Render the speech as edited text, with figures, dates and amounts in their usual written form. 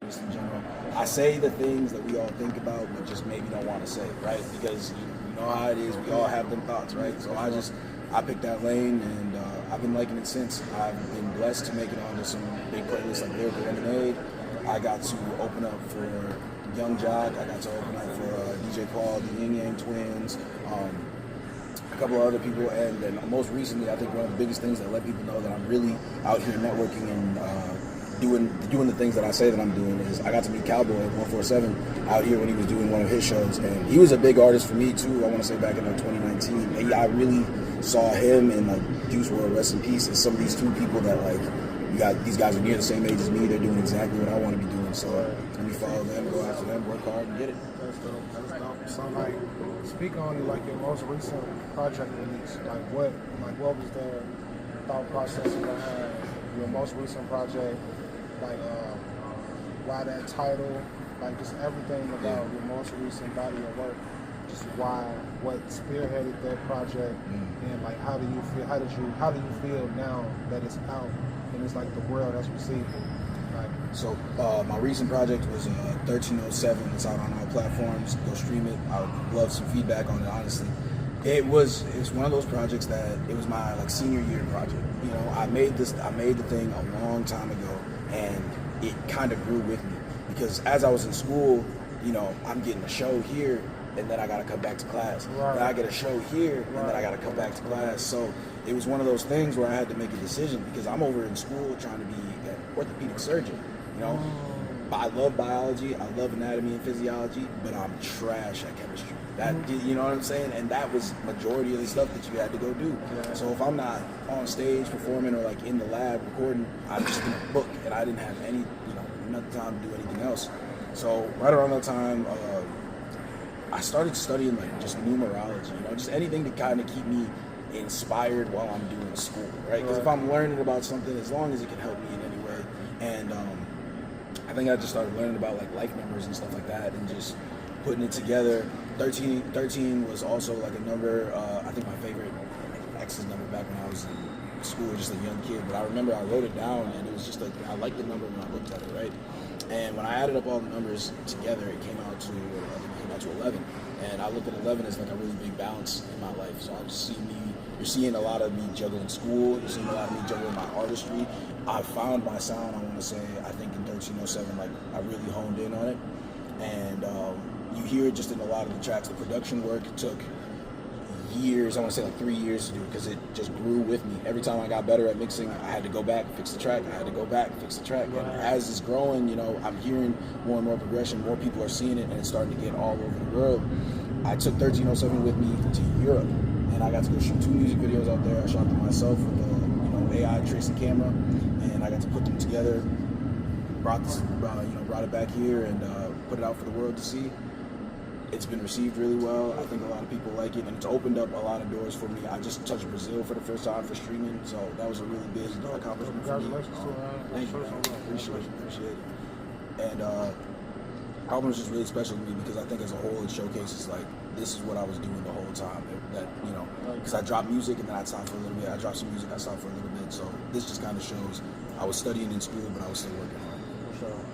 artists in general. I say the things that we all think about, but just maybe don't want to say, right? Because you know how it is. We all have them thoughts, right? So I picked that lane, and I've been liking it since. I've been blessed to make it onto some big playlists like Lyrical Lemonade. I got to open up for Young Jock. I got to open up for DJ Paul, the Yin Yang Twins, a couple of other people, and then most recently, I think one of the biggest things that let people know that I'm really out here networking and doing the things that I say that I'm doing is I got to meet Cowboy at 147 out here when he was doing one of his shows, and he was a big artist for me too. I want to say back in 2019, and I really saw him and like Juice WRLD, rest in peace, as some of these two people that like these guys are near the same age as me. They're doing exactly what I want to be doing. So let me follow them, go after them, work hard, and get it. That's dope. That's dope. So like, speak on like your most recent project release. What was the thought process behind your most recent project? Like, why that title? Like, just everything about your most recent body of work. Just what spearheaded that project, and like, how do you feel? How do you feel now that it's out and it's like the world has received it? Like, so my recent project was 1307. It's out on all platforms. Go stream it. I would love some feedback on it. Honestly, it's one of those projects that it was my like senior year project. You know, I made the thing a long time ago, and it kind of grew with me because as I was in school, you know, I'm getting a show here, and then I gotta come back to class. Right. Then I get a show here, and then I gotta come back to class. So it was one of those things where I had to make a decision because I'm over in school trying to be an orthopedic surgeon. You know, I love biology, I love anatomy and physiology, but I'm trash at chemistry. You know what I'm saying? And that was majority of the stuff that you had to go do. Yeah. So if I'm not on stage performing or like in the lab recording, I'm just in a book, and I didn't have enough time to do anything else. So right around that time, I started studying like just numerology, you know, just anything to kind of keep me inspired while I'm doing school, right? Because if I'm learning about something, as long as it can help me in any way, and I think I just started learning about like life numbers and stuff like that, and just putting it together. 13 was also like a number. I think my favorite ex's number back when I was in school, just a young kid. But I remember I wrote it down, and it was just like I liked the number when I looked at it, right? And when I added up all the numbers together, it came out to 11. And I looked at 11 as like a really big balance in my life. So you're seeing a lot of me juggling school. You're seeing a lot of me juggling my artistry. I found my sound, I want to say, I think in 1307, like I really honed in on it. And you hear it just in a lot of the tracks. The production work took years, I want to say like 3 years to do, because it just grew with me. Every time I got better at mixing, I had to go back, fix the track. I had to go back, fix the track. And as it's growing, you know, I'm hearing more and more progression. More people are seeing it, and it's starting to get all over the world. I took 1307 with me to Europe, and I got to go shoot 2 music videos out there. I shot them myself with a AI tracing camera, and I got to put them together. Brought it back here and put it out for the world to see. It's been received really well. I think a lot of people like it, and it's opened up a lot of doors for me. I just touched Brazil for the first time for streaming, so that was a really big accomplishment for me. Congratulations to Thank you, man. Appreciate it. And album is just really special to me because I think as a whole it showcases like this is what I was doing the whole time. That you know, because I dropped music and then I stopped for a little bit. I dropped some music, I stopped for a little bit. So this just kind of shows I was studying in school, but I was still working.